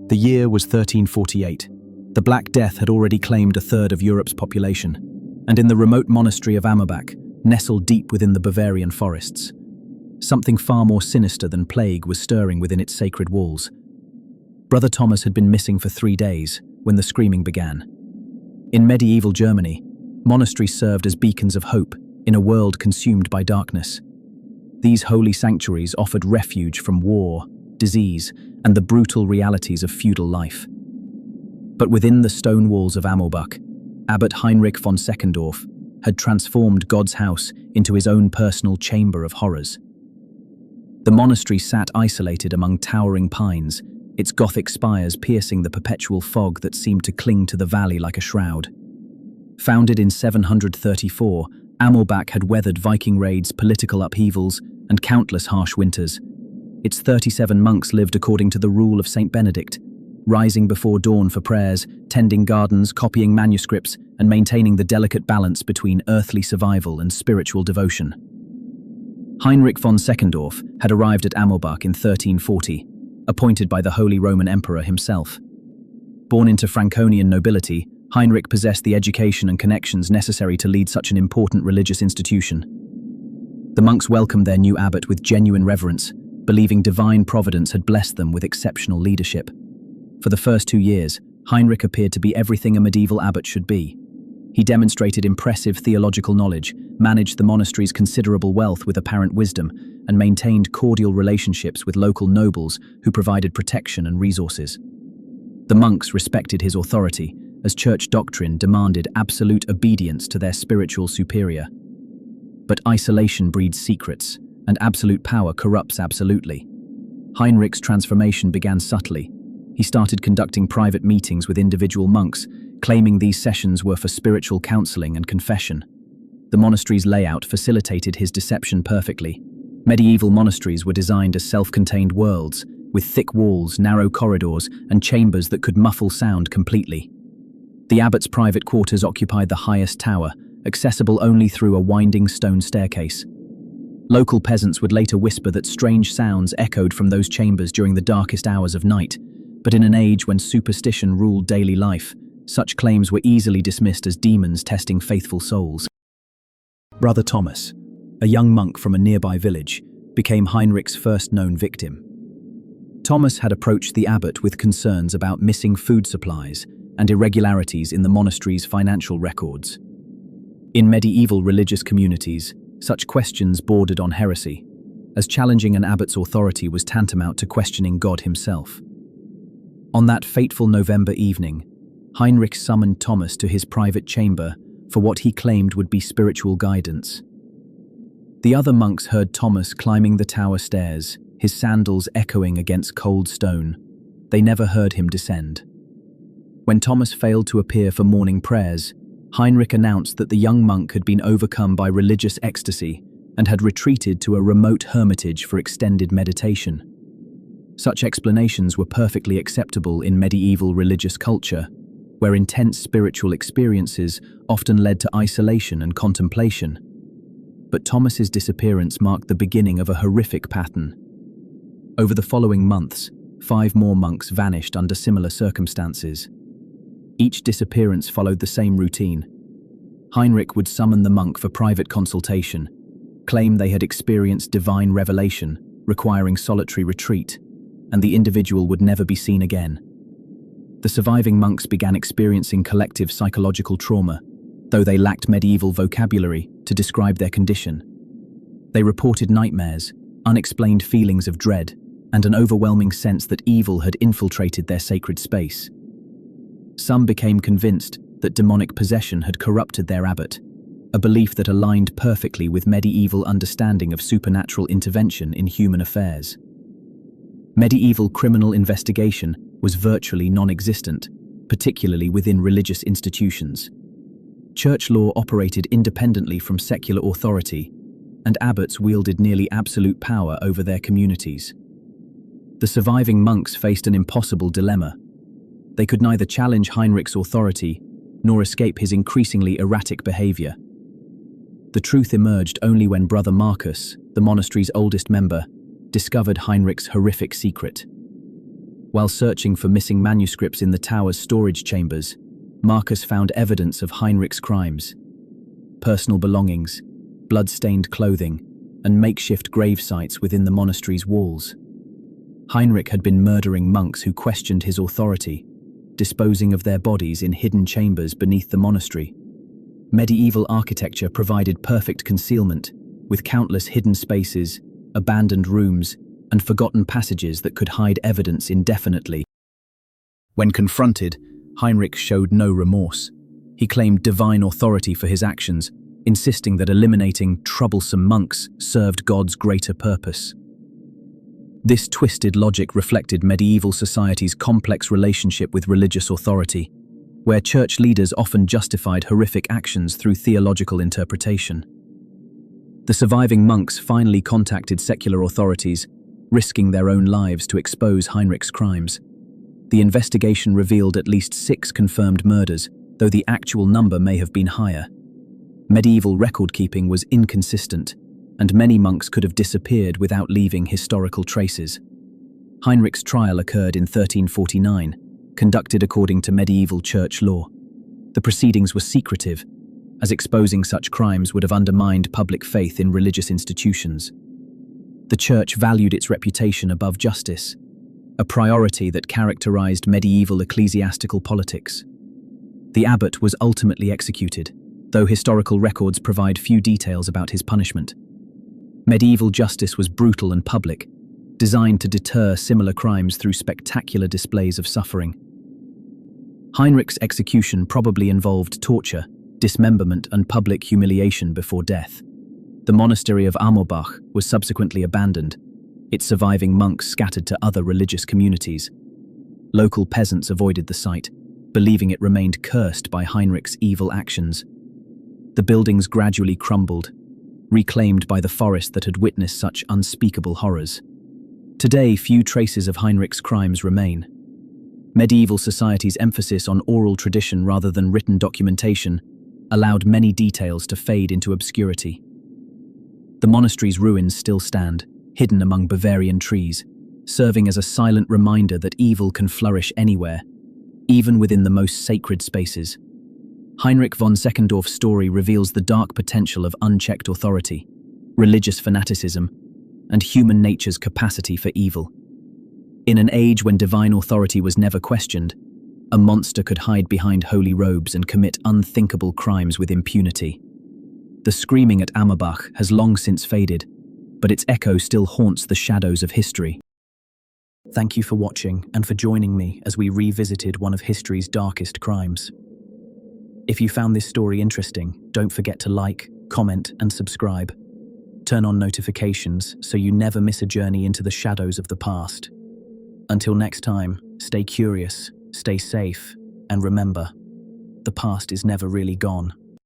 The year was 1348. The Black Death had already claimed a third of Europe's population, and in the remote monastery of Amorbach, nestled deep within the Bavarian forests, something far more sinister than plague was stirring within its sacred walls. Brother Thomas had been missing for 3 days when the screaming began. In medieval Germany, monasteries served as beacons of hope in a world consumed by darkness. These holy sanctuaries offered refuge from war, disease, and the brutal realities of feudal life. But within the stone walls of Amorbach, Abbot Heinrich von Seckendorf had transformed God's house into his own personal chamber of horrors. The monastery sat isolated among towering pines, its Gothic spires piercing the perpetual fog that seemed to cling to the valley like a shroud. Founded in 734, Amorbach had weathered Viking raids, political upheavals, and countless harsh winters. Its 37 monks lived according to the rule of Saint Benedict, rising before dawn for prayers, tending gardens, copying manuscripts, and maintaining the delicate balance between earthly survival and spiritual devotion. Heinrich von Seckendorf had arrived at Amorbach in 1340, appointed by the Holy Roman Emperor himself. Born into Franconian nobility, Heinrich possessed the education and connections necessary to lead such an important religious institution. The monks welcomed their new abbot with genuine reverence, believing divine providence had blessed them with exceptional leadership. For the first 2 years, Heinrich appeared to be everything a medieval abbot should be. He demonstrated impressive theological knowledge, managed the monastery's considerable wealth with apparent wisdom, and maintained cordial relationships with local nobles who provided protection and resources. The monks respected his authority, as church doctrine demanded absolute obedience to their spiritual superior. But isolation breeds secrets, and absolute power corrupts absolutely. Heinrich's transformation began subtly. He started conducting private meetings with individual monks, claiming these sessions were for spiritual counseling and confession. The monastery's layout facilitated his deception perfectly. Medieval monasteries were designed as self-contained worlds, with thick walls, narrow corridors, and chambers that could muffle sound completely. The abbot's private quarters occupied the highest tower, accessible only through a winding stone staircase. Local peasants would later whisper that strange sounds echoed from those chambers during the darkest hours of night, but in an age when superstition ruled daily life, such claims were easily dismissed as demons testing faithful souls. Brother Thomas, a young monk from a nearby village, became Heinrich's first known victim. Thomas had approached the abbot with concerns about missing food supplies and irregularities in the monastery's financial records. In medieval religious communities, such questions bordered on heresy, as challenging an abbot's authority was tantamount to questioning God himself. On that fateful November evening, Heinrich summoned Thomas to his private chamber for what he claimed would be spiritual guidance. The other monks heard Thomas climbing the tower stairs, his sandals echoing against cold stone. They never heard him descend. When Thomas failed to appear for morning prayers, Heinrich announced that the young monk had been overcome by religious ecstasy and had retreated to a remote hermitage for extended meditation. Such explanations were perfectly acceptable in medieval religious culture, where intense spiritual experiences often led to isolation and contemplation. But Thomas's disappearance marked the beginning of a horrific pattern. Over the following months, 5 more monks vanished under similar circumstances. Each disappearance followed the same routine. Heinrich would summon the monk for private consultation, claim they had experienced divine revelation, requiring solitary retreat, and the individual would never be seen again. The surviving monks began experiencing collective psychological trauma, though they lacked medieval vocabulary to describe their condition. They reported nightmares, unexplained feelings of dread, and an overwhelming sense that evil had infiltrated their sacred space. Some became convinced that demonic possession had corrupted their abbot, a belief that aligned perfectly with medieval understanding of supernatural intervention in human affairs. Medieval criminal investigation was virtually non-existent, particularly within religious institutions. Church law operated independently from secular authority, and abbots wielded nearly absolute power over their communities. The surviving monks faced an impossible dilemma. They could neither challenge Heinrich's authority nor escape his increasingly erratic behavior. The truth emerged only when Brother Marcus, the monastery's oldest member, discovered Heinrich's horrific secret. While searching for missing manuscripts in the tower's storage chambers, Marcus found evidence of Heinrich's crimes: personal belongings, blood-stained clothing, and makeshift grave sites within the monastery's walls. Heinrich had been murdering monks who questioned his authority, disposing of their bodies in hidden chambers beneath the monastery. Medieval architecture provided perfect concealment, with countless hidden spaces, abandoned rooms, and forgotten passages that could hide evidence indefinitely. When confronted, Heinrich showed no remorse. He claimed divine authority for his actions, insisting that eliminating troublesome monks served God's greater purpose. This twisted logic reflected medieval society's complex relationship with religious authority, where church leaders often justified horrific actions through theological interpretation. The surviving monks finally contacted secular authorities, risking their own lives to expose Heinrich's crimes. The investigation revealed at least 6 confirmed murders, though the actual number may have been higher. Medieval record-keeping was inconsistent, and many monks could have disappeared without leaving historical traces. Heinrich's trial occurred in 1349, conducted according to medieval church law. The proceedings were secretive, as exposing such crimes would have undermined public faith in religious institutions. The church valued its reputation above justice, a priority that characterized medieval ecclesiastical politics. The abbot was ultimately executed, though historical records provide few details about his punishment. Medieval justice was brutal and public, designed to deter similar crimes through spectacular displays of suffering. Heinrich's execution probably involved torture, dismemberment, and public humiliation before death. The monastery of Amorbach was subsequently abandoned, its surviving monks scattered to other religious communities. Local peasants avoided the site, believing it remained cursed by Heinrich's evil actions. The buildings gradually crumbled, reclaimed by the forest that had witnessed such unspeakable horrors. Today, few traces of Heinrich's crimes remain. Medieval society's emphasis on oral tradition rather than written documentation allowed many details to fade into obscurity. The monastery's ruins still stand, hidden among Bavarian trees, serving as a silent reminder that evil can flourish anywhere, even within the most sacred spaces. Heinrich von Seckendorf's story reveals the dark potential of unchecked authority, religious fanaticism, and human nature's capacity for evil. In an age when divine authority was never questioned, a monster could hide behind holy robes and commit unthinkable crimes with impunity. The screaming at Amorbach has long since faded, but its echo still haunts the shadows of history. Thank you for watching and for joining me as we revisited one of history's darkest crimes. If you found this story interesting, don't forget to like, comment, and subscribe. Turn on notifications so you never miss a journey into the shadows of the past. Until next time, stay curious, stay safe, and remember, the past is never really gone.